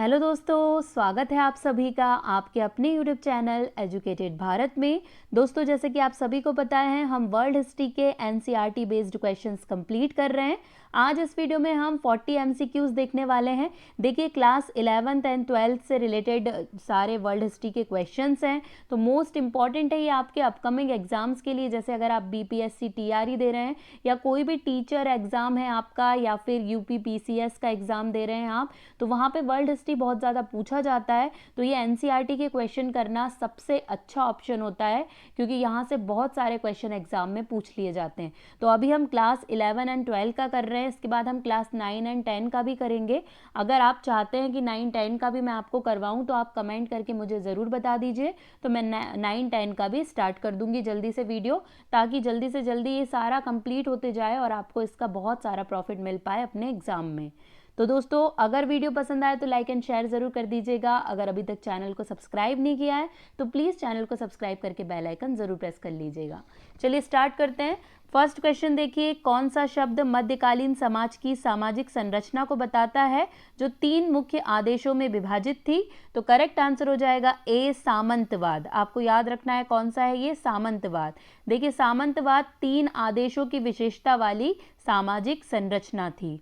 Hello दोस्तों, स्वागत है आप सभी का आपके अपने यूट्यूब चैनल एजुकेटेड भारत में। दोस्तों, जैसे कि आप सभी को पता है, हम वर्ल्ड हिस्ट्री के एनसीईआरटी बेस्ड क्वेश्चंस कंप्लीट कर रहे हैं। आज इस वीडियो में हम 40 एमसीक्यूज देखने वाले हैं। देखिए, क्लास 11th एंड 12th से रिलेटेड सारे वर्ल्ड हिस्ट्री के क्वेश्चंस हैं, तो मोस्ट इंपॉर्टेंट है ये आपके अपकमिंग एग्जाम्स के लिए। जैसे अगर आप बीपीएससी टीआरई दे रहे हैं या कोई भी टीचर एग्जाम है आपका, या फिर यूपी पीसीएस का एग्जाम दे रहे हैं आप, तो वहाँ पे वर्ल्ड हिस्ट्री बहुत ज़्यादा पूछा जाता है। तो ये एनसीईआरटी के क्वेश्चन करना सबसे अच्छा ऑप्शन होता है, क्योंकि यहाँ से बहुत सारे क्वेश्चन एग्जाम में पूछ लिए जाते हैं। तो अभी हम क्लास 11 एंड 12 का कर रहे हैं, इसके बाद हम क्लास 9 एंड 10 का भी करेंगे। अगर आप चाहते हैं कि 9-10 का भी मैं आपको करवाऊँ तो आप कमेंट करके मुझे ज़रूर बता दीजिए, तो मैं 9-10 का भी स्टार्ट कर दूंगी जल्दी से वीडियो, ताकि जल्दी से जल्दी ये सारा कंप्लीट होते जाए और आपको इसका बहुत सारा प्रॉफिट मिल पाए अपने एग्जाम में। तो दोस्तों, अगर वीडियो पसंद आए तो लाइक एंड शेयर ज़रूर कर दीजिएगा। अगर अभी तक चैनल को सब्सक्राइब नहीं किया है तो प्लीज़ चैनल को सब्सक्राइब करके बेल आइकन ज़रूर प्रेस कर लीजिएगा। चलिए स्टार्ट करते हैं। फर्स्ट क्वेश्चन देखिए, कौन सा शब्द मध्यकालीन समाज की सामाजिक संरचना को बताता है जो 3 मुख्य आदेशों में विभाजित थी? तो करेक्ट आंसर हो जाएगा ए, सामंतवाद। आपको याद रखना है कौन सा है ये, सामंतवाद। देखिए, सामंतवाद 3 आदेशों की विशेषता वाली सामाजिक संरचना थी।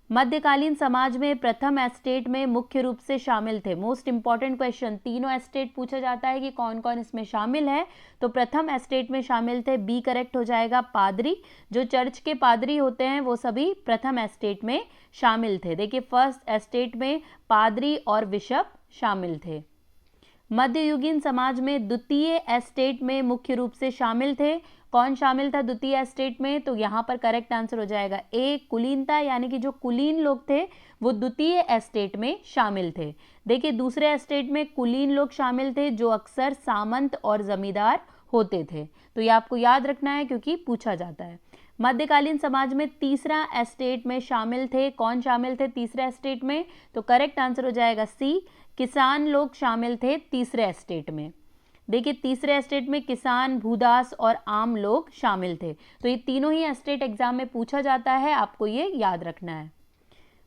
मध्यकालीन समाज में प्रथम एस्टेट में मुख्य रूप से शामिल थे। मोस्ट इंपॉर्टेंट क्वेश्चन, तीनों एस्टेट पूछा जाता है कि कौन कौन इसमें शामिल है। तो प्रथम एस्टेट में शामिल थे, बी करेक्ट हो जाएगा, पादरी। जो चर्च के पादरी होते हैं वो सभी प्रथम एस्टेट में शामिल थे। देखिए, फर्स्ट एस्टेट में पादरी और बिशप शामिल थे। मध्ययुगीन समाज में द्वितीय एस्टेट में मुख्य रूप से शामिल थे। कौन शामिल था द्वितीय एस्टेट में? तो यहाँ पर करेक्ट आंसर हो जाएगा ए, कुलीनता, यानी कि जो कुलीन लोग थे वो द्वितीय एस्टेट में शामिल थे। देखिए, दूसरे एस्टेट में कुलीन लोग शामिल थे जो अक्सर सामंत और जमींदार होते थे। तो ये आपको याद रखना है क्योंकि पूछा जाता है। मध्यकालीन समाज में तीसरा एस्टेट में शामिल थे। कौन शामिल थे तीसरे एस्टेट में? तो करेक्ट आंसर हो जाएगा सी, किसान लोग शामिल थे तीसरे एस्टेट में। देखिए, तीसरे एस्टेट में किसान, भूदास और आम लोग शामिल थे। तो ये तीनों ही एस्टेट एग्जाम में पूछा जाता है, आपको ये याद रखना है।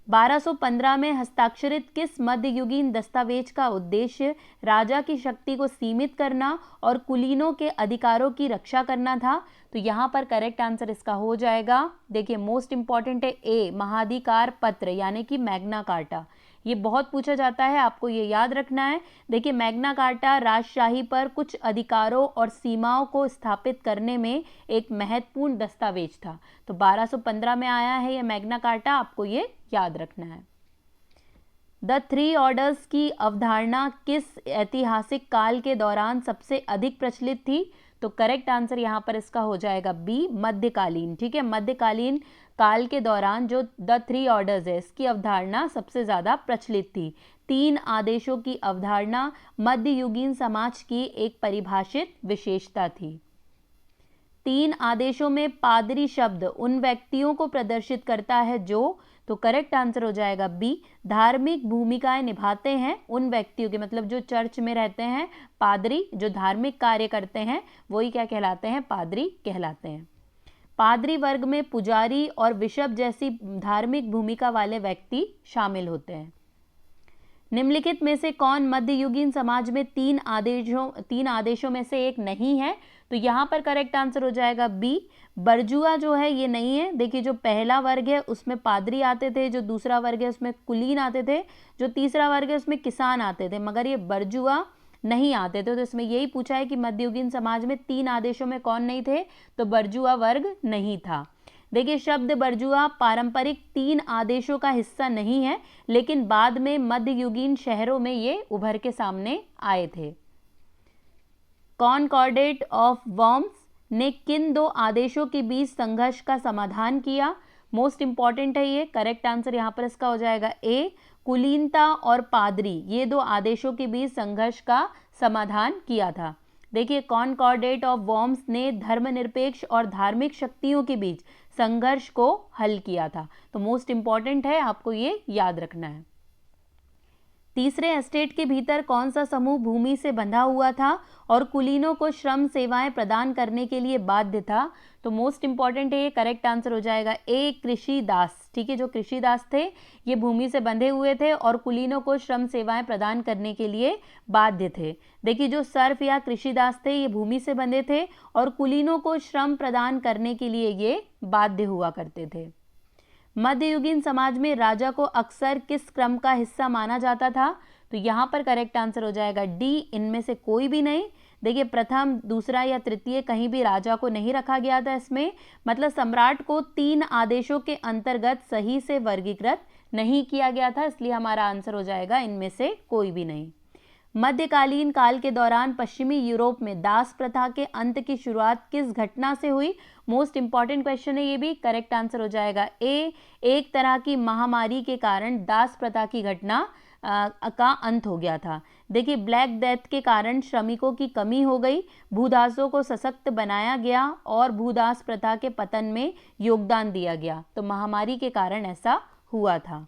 1215 में हस्ताक्षरित किस मध्ययुगीन दस्तावेज का उद्देश्य राजा की शक्ति को सीमित करना और कुलीनों के अधिकारों की रक्षा करना था? तो यहाँ पर करेक्ट आंसर इसका हो जाएगा, देखिए मोस्ट इंपॉर्टेंट है ए, महाधिकार पत्र, यानी कि मैग्ना कार्टा। ये बहुत पूछा जाता है, आपको ये याद रखना है। देखिए, मैग्ना कार्टा राजशाही पर कुछ अधिकारों और सीमाओं को स्थापित करने में एक महत्वपूर्ण दस्तावेज था। तो 1215 में आया है ये मैग्ना कार्टा, आपको ये याद रखना है। द 3 ऑर्डर्स की अवधारणा किस ऐतिहासिक काल के दौरान सबसे अधिक प्रचलित थी? तो करेक्ट आंसर यहाँ पर इसका हो जाएगा बी, मध्यकालीन। ठीक है, मध्यकालीन काल के दौरान जो द 3 ऑर्डर्स है, इसकी अवधारणा सबसे ज़्यादा प्रचलित थी। 3 आदेशों की अवधारणा मध्ययुगीन समाज की एक परिभाषित विशेषता थी। 3 आदेशों में पादरी शब्द उन व्यक्तियों को प्रदर्शित करता है जो, तो करेक्ट आंसर हो जाएगा बी, धार्मिक भूमिकाएं निभाते हैं उन व्यक्तियों के, मतलब जो चर्च में रहते हैं पादरी, जो धार्मिक कार्य करते हैं वही क्या कहलाते हैं, पादरी कहलाते हैं। पादरी वर्ग में पुजारी और बिशप जैसी धार्मिक भूमिका वाले व्यक्ति शामिल होते हैं। निम्नलिखित में से कौन मध्ययुगीन समाज में 3 आदेशों में से एक नहीं है? तो यहाँ पर करेक्ट आंसर हो जाएगा बी, बरजुआ जो है ये नहीं है। देखिए, जो पहला वर्ग है उसमें पादरी आते थे, जो दूसरा वर्ग है उसमें कुलीन आते थे, जो तीसरा वर्ग है उसमें किसान आते थे, मगर ये बरजुआ नहीं आते थे। तो इसमें यही पूछा है कि मध्ययुगीन समाज में 3 आदेशों में कौन नहीं थे? तो बरजुआ वर्ग नहीं था। देखिए, शब्द बरजुआ पारंपरिक 3 आदेशों का हिस्सा नहीं है, लेकिन बाद में मध्ययुगीन शहरों में ये उभर के सामने आए थे। कॉनकॉर्डेट ऑफ वर्म्स ने किन 2 आदेशों के बीच संघर्ष का समाधान किया? मोस्ट इंपॉर्टेंट है ये, करेक्ट आंसर यहाँ पर इसका हो जाएगा ए, कुलीनता और पादरी, ये 2 आदेशों के बीच संघर्ष का समाधान किया था। देखिए, कॉनकॉर्डेट ऑफ वर्म्स ने धर्मनिरपेक्ष और धार्मिक शक्तियों के बीच संघर्ष को हल किया था। तो मोस्ट इंपॉर्टेंट है, आपको ये याद रखना है। तीसरे एस्टेट के भीतर कौन सा समूह भूमि से बंधा हुआ था और कुलीनों को श्रम सेवाएं प्रदान करने के लिए बाध्य था? तो मोस्ट इंपॉर्टेंट है, ये करेक्ट आंसर हो जाएगा ए, कृषि दास। ठीक है, जो कृषि दास थे ये भूमि से बंधे हुए थे और कुलीनों को श्रम सेवाएं प्रदान करने के लिए बाध्य थे। देखिए, जो सर्फ या कृषि दास थे ये भूमि से बंधे थे और कुलीनों को श्रम प्रदान करने के लिए ये बाध्य हुआ करते थे। मध्ययुगीन समाज में राजा को अक्सर किस क्रम का हिस्सा माना जाता था? तो यहाँ पर करेक्ट आंसर हो जाएगा डी, इनमें से कोई भी नहीं। देखिए, प्रथम, दूसरा या तृतीय कहीं भी राजा को नहीं रखा गया था इसमें, मतलब सम्राट को 3 आदेशों के अंतर्गत सही से वर्गीकृत नहीं किया गया था, इसलिए हमारा आंसर हो जाएगा इनमें से कोई भी नहीं। मध्यकालीन काल के दौरान पश्चिमी यूरोप में दास प्रथा के अंत की शुरुआत किस घटना से हुई? मोस्ट इंपॉर्टेंट क्वेश्चन है ये भी, करेक्ट आंसर हो जाएगा ए, एक तरह की महामारी के कारण दास प्रथा की घटना का अंत हो गया था। देखिए, ब्लैक डेथ के कारण श्रमिकों की कमी हो गई, भूदासों को सशक्त बनाया गया और भूदास प्रथा के पतन में योगदान दिया गया, तो महामारी के कारण ऐसा हुआ था।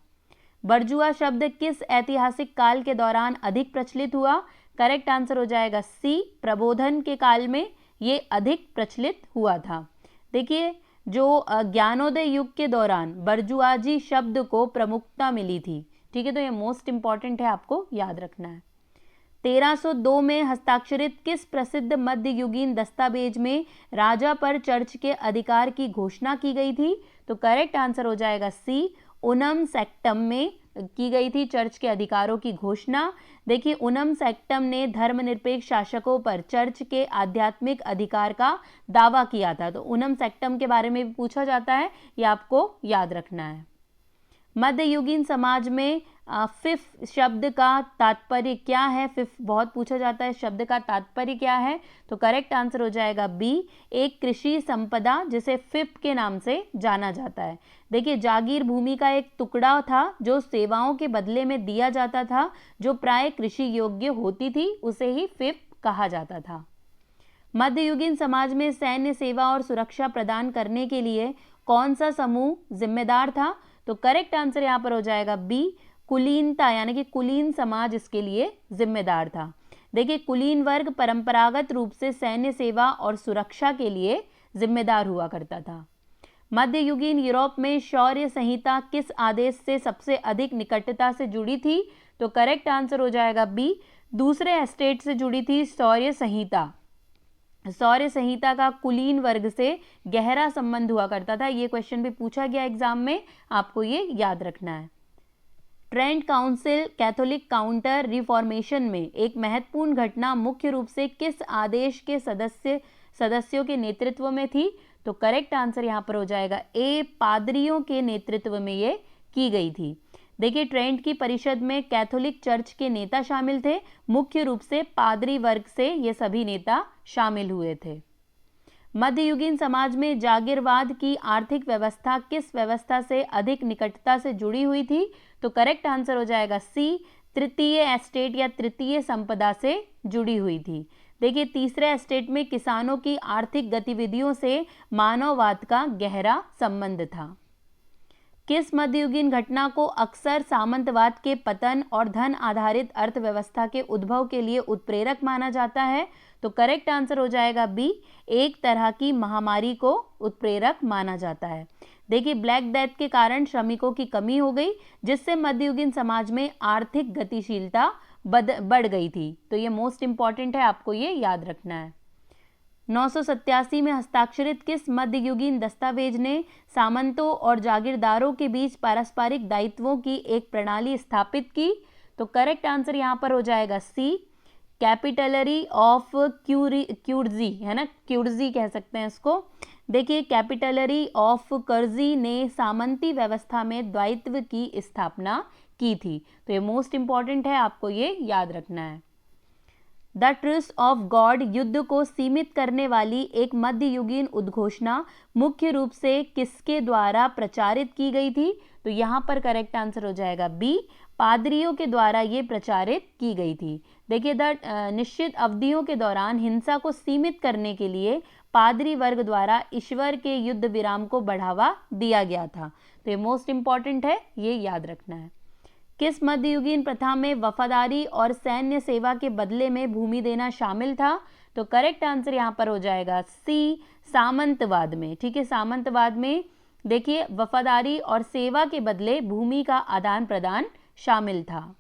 बरजुआ शब्द किस ऐतिहासिक काल के दौरान अधिक प्रचलित हुआ? करेक्ट आंसर हो जाएगा सी, प्रबोधन के काल में ये अधिक प्रचलित हुआ था। देखिए, जो ज्ञानोदय युग के दौरान बरजुआजी शब्द को प्रमुखता मिली थी। ठीक है, तो ये मोस्ट इंपॉर्टेंट है, आपको याद रखना है। 1302 में हस्ताक्षरित किस प्रसिद्ध मध्ययुगीन दस्तावेज में राजा पर चर्च के अधिकार की घोषणा की गई थी? तो करेक्ट आंसर हो जाएगा सी, उनम सेक्टम में की गई थी चर्च के अधिकारों की घोषणा। देखिए, उनम सेक्टम ने धर्मनिरपेक्ष शासकों पर चर्च के आध्यात्मिक अधिकार का दावा किया था, तो उनम सेक्टम के बारे में भी पूछा जाता है, ये आपको याद रखना है। मध्ययुगीन समाज में फिफ शब्द का तात्पर्य क्या है? फिफ बहुत पूछा जाता है, शब्द का तात्पर्य क्या है? तो करेक्ट आंसर हो जाएगा बी, एक कृषि संपदा जिसे फिफ के नाम से जाना जाता है। देखिए, जागीर भूमि का एक टुकड़ा था जो सेवाओं के बदले में दिया जाता था, जो प्राय कृषि योग्य होती थी, उसे ही फिफ कहा जाता था। मध्ययुगीन समाज में सैन्य सेवा और सुरक्षा प्रदान करने के लिए कौन सा समूह जिम्मेदार था? तो करेक्ट आंसर यहाँ पर हो जाएगा बी, कुलीनता, यानी कि कुलीन समाज इसके लिए जिम्मेदार था। देखिए, कुलीन वर्ग परंपरागत रूप से सैन्य सेवा और सुरक्षा के लिए जिम्मेदार हुआ करता था। मध्ययुगीन यूरोप में शौर्य संहिता किस आदेश से सबसे अधिक निकटता से जुड़ी थी? तो करेक्ट आंसर हो जाएगा बी, दूसरे एस्टेट से जुड़ी थी शौर्य संहिता। शौर्य संहिता का कुलीन वर्ग से गहरा संबंध हुआ करता था, ये क्वेश्चन भी पूछा गया एग्जाम में, आपको ये याद रखना है। Trent council Catholic counter reformation में एक महत्वपूर्ण घटना मुख्य रूप से किस आदेश के सदस्यों के नेतृत्व में थी? तो करेक्ट आंसर यहाँ पर हो जाएगा ए, पादरियों के नेतृत्व में ये की गई थी। देखिए, ट्रेंट की परिषद में कैथोलिक चर्च के नेता शामिल थे, मुख्य रूप से पादरी वर्ग से ये सभी नेता शामिल हुए थे। मध्ययुगीन समाज में जागीरवाद की आर्थिक व्यवस्था किस व्यवस्था से अधिक निकटता से जुड़ी हुई थी? तो करेक्ट आंसर हो जाएगा सी, तृतीय एस्टेट या तृतीय संपदा से जुड़ी हुई थी। देखिए, तीसरे एस्टेट में किसानों की आर्थिक गतिविधियों से मानववाद का गहरा संबंध था। किस मध्ययुगीन घटना को अक्सर सामंतवाद के पतन और धन आधारित अर्थव्यवस्था के उद्भव के लिए उत्प्रेरक माना जाता है? तो करेक्ट आंसर हो जाएगा बी, एक तरह की महामारी को उत्प्रेरक माना जाता है। देखिए, ब्लैक डेथ के कारण श्रमिकों की कमी हो गई, जिससे मध्ययुगीन समाज में आर्थिक गतिशीलता बढ़ गई थी, तो ये मोस्ट इंपॉर्टेंट है, आपको ये याद रखना है। 987 में हस्ताक्षरित किस मध्ययुगीन दस्तावेज ने सामंतों और जागीरदारों के बीच पारस्परिक दायित्वों की एक प्रणाली स्थापित की? तो करेक्ट आंसर यहाँ पर हो जाएगा सी, कैपिटलरी ऑफ क्यूर्जी, है ना, क्यूर्जी कह सकते हैं इसको। देखिए, कैपिटलरी ऑफ कर्जी ने सामंती व्यवस्था में दायित्व की स्थापना की थी, तो ये मोस्ट इंपॉर्टेंट है, आपको ये याद रखना है। द ट्रुस ऑफ गॉड युद्ध को सीमित करने वाली एक मध्ययुगीन उद्घोषणा मुख्य रूप से किसके द्वारा प्रचारित की गई थी? तो यहाँ पर करेक्ट आंसर हो जाएगा बी, पादरियों के द्वारा ये प्रचारित की गई थी। देखिए, निश्चित अवधियों के दौरान हिंसा को सीमित करने के लिए पादरी वर्ग द्वारा ईश्वर के युद्ध विराम को बढ़ावा दिया गया था, तो ये मोस्ट इंपॉर्टेंट है, ये याद रखना है। किस मध्ययुगीन प्रथा में वफादारी और सैन्य सेवा के बदले में भूमि देना शामिल था? तो करेक्ट आंसर यहाँ पर हो जाएगा सी, सामंतवाद में। ठीक है, सामंतवाद में देखिए वफादारी और सेवा के बदले भूमि का आदान प्रदान शामिल था।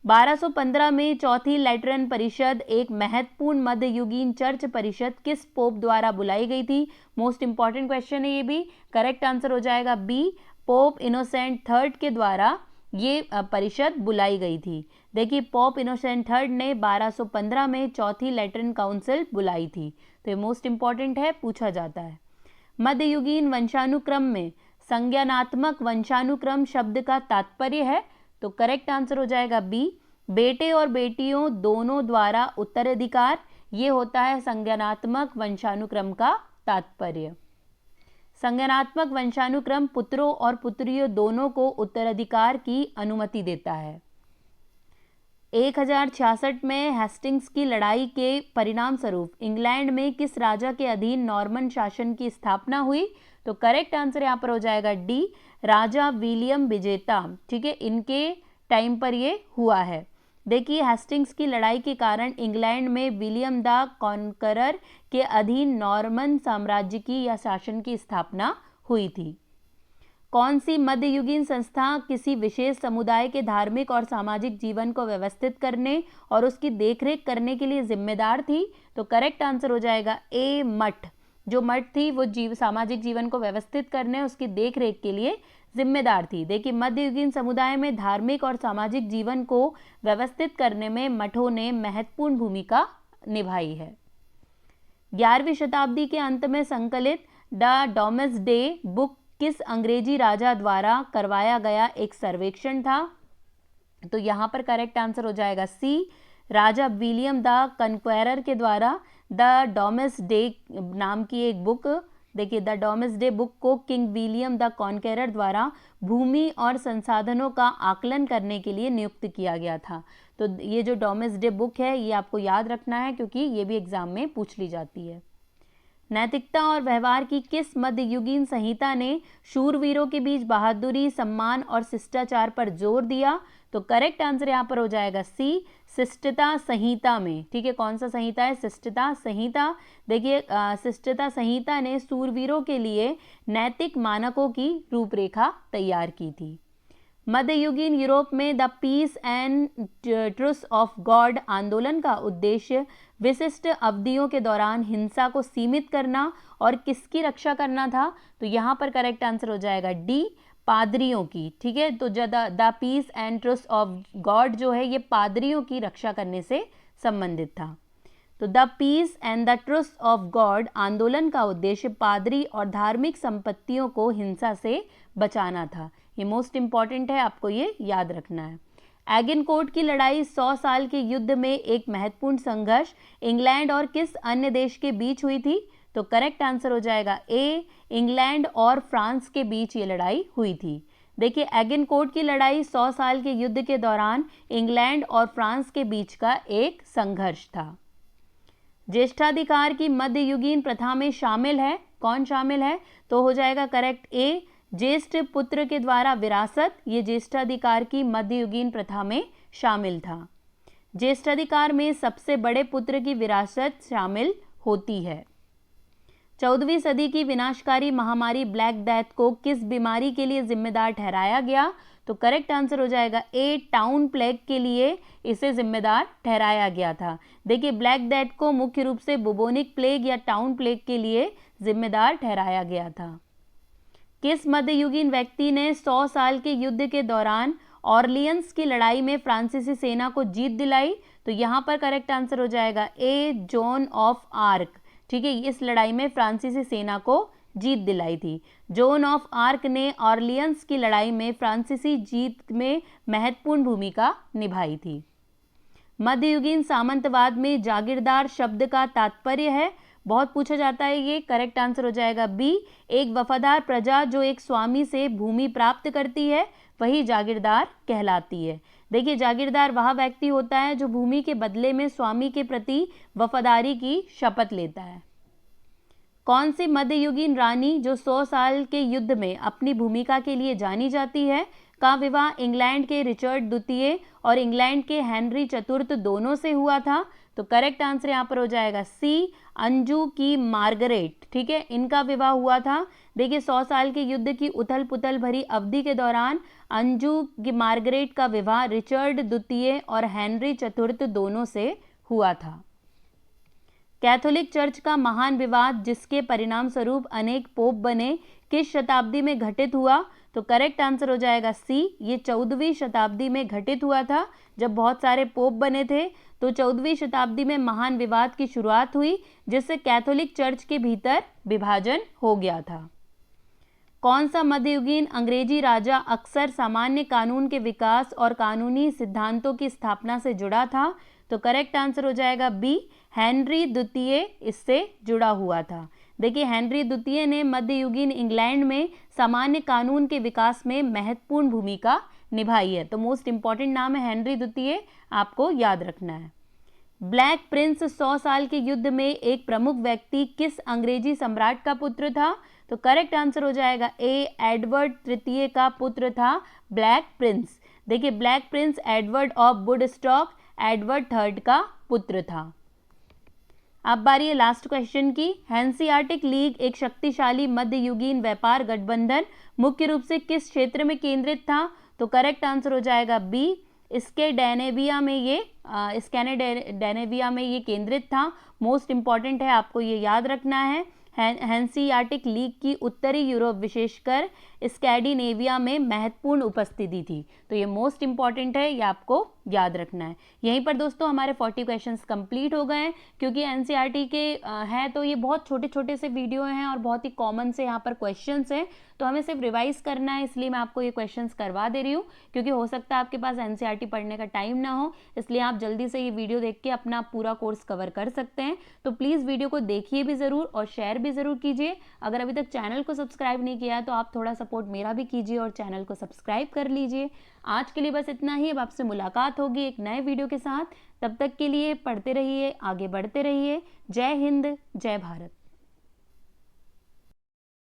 1215 में चौथी लैटरन परिषद एक महत्वपूर्ण मध्ययुगीन चर्च परिषद किस पोप द्वारा बुलाई गई थी? मोस्ट इंपॉर्टेंट क्वेश्चन है ये भी। करेक्ट आंसर हो जाएगा बी, पोप इनोसेंट थर्ड के द्वारा ये परिषद बुलाई गई थी। देखिए पोप इनोसेंट थर्ड ने 1215 में चौथी लैटरन काउंसिल बुलाई थी। तो ये मोस्ट इंपॉर्टेंट है, पूछा जाता है। मध्ययुगीन वंशानुक्रम में संज्ञानात्मक वंशानुक्रम शब्द का तात्पर्य है? तो करेक्ट आंसर हो जाएगा बी, बेटे और बेटियों दोनों द्वारा उत्तराधिकार। ये होता है संज्ञानात्मक वंशानुक्रम का तात्पर्य। संज्ञानात्मक वंशानुक्रम पुत्रों और पुत्रियों दोनों को उत्तराधिकार की अनुमति देता है। 1066 में हेस्टिंग्स की लड़ाई के परिणाम स्वरूप इंग्लैंड में किस राजा के अधीन नॉर्मन शासन की स्थापना हुई? तो करेक्ट आंसर यहाँ पर हो जाएगा डी, राजा विलियम विजेता। ठीक है, इनके टाइम पर ये हुआ है। देखिए हेस्टिंग्स की लड़ाई के कारण इंग्लैंड में विलियम द कॉन्करर के अधीन नॉर्मन साम्राज्य की या शासन की स्थापना हुई थी। कौन सी मध्ययुगीन संस्था किसी विशेष समुदाय के धार्मिक और सामाजिक जीवन को व्यवस्थित करने और उसकी देखरेख करने के लिए जिम्मेदार थी? तो करेक्ट आंसर हो जाएगा ए, मठ। जो मठ थी वो सामाजिक जीवन को व्यवस्थित करने, उसकी देखरेख के लिए जिम्मेदार थी। देखिए मध्ययुगीन समुदाय में धार्मिक और सामाजिक जीवन को व्यवस्थित करने में मठों ने महत्वपूर्ण भूमिका निभाई है। 11वीं शताब्दी के अंत में संकलित द डोमेस्डे बुक किस अंग्रेजी राजा द्वारा करवाया गया एक सर्वेक्षण था? तो यहाँ पर करेक्ट आंसर हो जाएगा सी, राजा विलियम द कन्क्वेरर के द्वारा द डोमेस्डे नाम की एक बुक। देखिए द डोमेस्डे बुक को किंग विलियम द कॉन्केरर द्वारा भूमि और संसाधनों का आकलन करने के लिए नियुक्त किया गया था। तो ये जो डोमेस्डे बुक है ये आपको याद रखना है क्योंकि ये भी एग्जाम में पूछ ली जाती है। नैतिकता और व्यवहार की किस मध्ययुगीन संहिता ने शूरवीरों के बीच बहादुरी, सम्मान और शिष्टाचार पर जोर दिया? तो करेक्ट आंसर यहाँ पर हो जाएगा सी, शिष्टता संहिता में। ठीक है, कौन सा संहिता है? शिष्टता संहिता। देखिए शिष्टता संहिता ने शूरवीरों के लिए नैतिक मानकों की रूपरेखा तैयार की थी। मध्ययुगीन यूरोप में the peace and truce of God आंदोलन का उद्देश्य विशिष्ट अवधियों के दौरान हिंसा को सीमित करना और किसकी रक्षा करना था? तो यहाँ पर करेक्ट आंसर हो जाएगा डी, पादरियों की। ठीक है, तो the peace and truce of God जो है ये पादरियों की रक्षा करने से संबंधित था। तो the peace and the truce of God आंदोलन का उद्देश्य पादरी और धार्मिक संपत्तियों को हिंसा से बचाना था। ये मोस्ट इंपॉर्टेंट है, आपको ये याद रखना है। एगिनकोर्ट की लड़ाई 100 साल के युद्ध में एक महत्वपूर्ण संघर्ष इंग्लैंड और किस अन्य देश के बीच हुई थी? तो करेक्ट आंसर हो जाएगा ए, इंग्लैंड और फ्रांस के बीच ये लड़ाई हुई थी। देखिए एगिनकोर्ट की लड़ाई 100 साल के युद्ध के दौरान इंग्लैंड और फ्रांस के बीच का एक संघर्ष था। ज्येष्ठाधिकार की मध्ययुगीन प्रथा में शामिल है, कौन शामिल है? तो हो जाएगा करेक्ट ए, ज्येष्ठ पुत्र के द्वारा विरासत। ये ज्येष्ठाधिकार की मध्ययुगीन प्रथा में शामिल था। ज्येष्ठाधिकार में सबसे बड़े पुत्र की विरासत शामिल होती है। 14वीं सदी की विनाशकारी महामारी ब्लैक डेथ को किस बीमारी के लिए जिम्मेदार ठहराया गया? तो करेक्ट आंसर हो जाएगा ए, टाउन प्लेग के लिए इसे जिम्मेदार ठहराया गया था। देखिए ब्लैक डेथ को मुख्य रूप से बुबोनिक प्लेग या टाउन प्लेग के लिए जिम्मेदार ठहराया गया था। किस मध्ययुगीन व्यक्ति ने 100 साल के युद्ध के दौरान ऑरलियंस की लड़ाई में फ्रांसीसी सेना को जीत दिलाई? तो यहाँ पर करेक्ट आंसर हो जाएगा ए, जॉन ऑफ आर्क। ठीक है, इस लड़ाई में फ्रांसीसी सेना को जीत दिलाई थी। जॉन ऑफ आर्क ने ऑरलियंस की लड़ाई में फ्रांसीसी जीत में महत्वपूर्ण भूमिका निभाई थी। मध्ययुगीन सामंतवाद में जागीरदार शब्द का तात्पर्य है, बहुत पूछा जाता है ये। करेक्ट आंसर हो जाएगा बी, एक वफादार प्रजा जो एक स्वामी से भूमि प्राप्त करती है वही जागीरदार कहलाती है। देखिए जागीरदार वह व्यक्ति होता है जो भूमि के बदले में स्वामी के प्रति वफादारी की शपथ लेता है। कौन सी मध्ययुगीन रानी जो 100 साल के युद्ध में अपनी भूमिका के लिए जानी जाती है? का विवाह इंग्लैंड के रिचर्ड द्वितीय और इंग्लैंड के हेनरी चतुर्थ दोनों से हुआ था? तो करेक्ट आंसर यहाँ पर हो जाएगा सी, अंजू की मार्गरेट। ठीक है, इनका विवाह हुआ था। देखिए 100 साल के युद्ध की उथल पुथल भरी अवधि के दौरान अंजू की मार्गरेट का विवाह रिचर्ड द्वितीय और हेनरी चतुर्थ दोनों से हुआ था। कैथोलिक चर्च का महान विवाद जिसके परिणाम स्वरूप अनेक पोप बने किस शताब्दी में घटित हुआ? तो करेक्ट आंसर हो जाएगा सी, ये 14वीं शताब्दी में घटित हुआ था। जब बहुत सारे पोप बने थे तो 14वीं शताब्दी में महान विवाद की शुरुआत हुई जिससे कैथोलिक चर्च के भीतर विभाजन हो गया था। कौन सा मध्ययुगीन अंग्रेजी राजा अक्सर सामान्य कानून के विकास और कानूनी सिद्धांतों की स्थापना से जुड़ा था? तो करेक्ट आंसर हो जाएगा बी, हेनरी द्वितीय इससे जुड़ा हुआ था। देखिए हेनरी द्वितीय ने मध्ययुगीन इंग्लैंड में सामान्य कानून के विकास में महत्वपूर्ण भूमिका निभाई है। तो मोस्ट इंपॉर्टेंट नाम है हेनरी द्वितीय, आपको याद रखना है। ब्लैक प्रिंस 100 साल के युद्ध में एक प्रमुख व्यक्ति किस अंग्रेजी सम्राट का पुत्र था? तो करेक्ट आंसर हो जाएगा ए, एडवर्ड तृतीय का पुत्र था ब्लैक प्रिंस। देखिए black Prince Edward of Woodstock Edward third का पुत्र था। अब बारी है लास्ट क्वेश्चन की। हैंसियाटिक लीग एक शक्तिशाली मध्ययुगीन व्यापार गठबंधन मुख्य रूप से किस क्षेत्र में केंद्रित था? तो करेक्ट आंसर हो जाएगा बी, स्कैंडिनेविया में ये केंद्रित था। मोस्ट इंपॉर्टेंट है, आपको ये याद रखना है। हैंसियाटिक लीग की उत्तरी यूरोप विशेषकर स्कैंडिनेविया में महत्वपूर्ण उपस्थिति थी। तो ये मोस्ट इंपॉर्टेंट है, ये आपको याद रखना है। यहीं पर दोस्तों हमारे 40 क्वेश्चंस कंप्लीट हो गए हैं। क्योंकि एनसीईआरटी के हैं तो ये बहुत छोटे छोटे से वीडियो हैं और बहुत ही कॉमन से यहाँ पर क्वेश्चंस हैं, तो हमें सिर्फ रिवाइज करना है, इसलिए मैं आपको ये क्वेश्चंस करवा दे रही हूँ। क्योंकि हो सकता है आपके पास एनसीईआरटी पढ़ने का टाइम ना हो, इसलिए आप जल्दी से ये वीडियो देख के अपना पूरा कोर्स कवर कर सकते हैं। तो प्लीज़ वीडियो को देखिए भी ज़रूर और शेयर भी ज़रूर कीजिए। अगर अभी तक चैनल को सब्सक्राइब नहीं किया है तो आप थोड़ा सपोर्ट मेरा भी कीजिए और चैनल को सब्सक्राइब कर लीजिए। आज के लिए बस इतना ही। अब आपसे मुलाकात होगी एक नए वीडियो के साथ। तब तक के लिए पढ़ते रहिए, आगे बढ़ते रहिए। जय हिंद, जय भारत।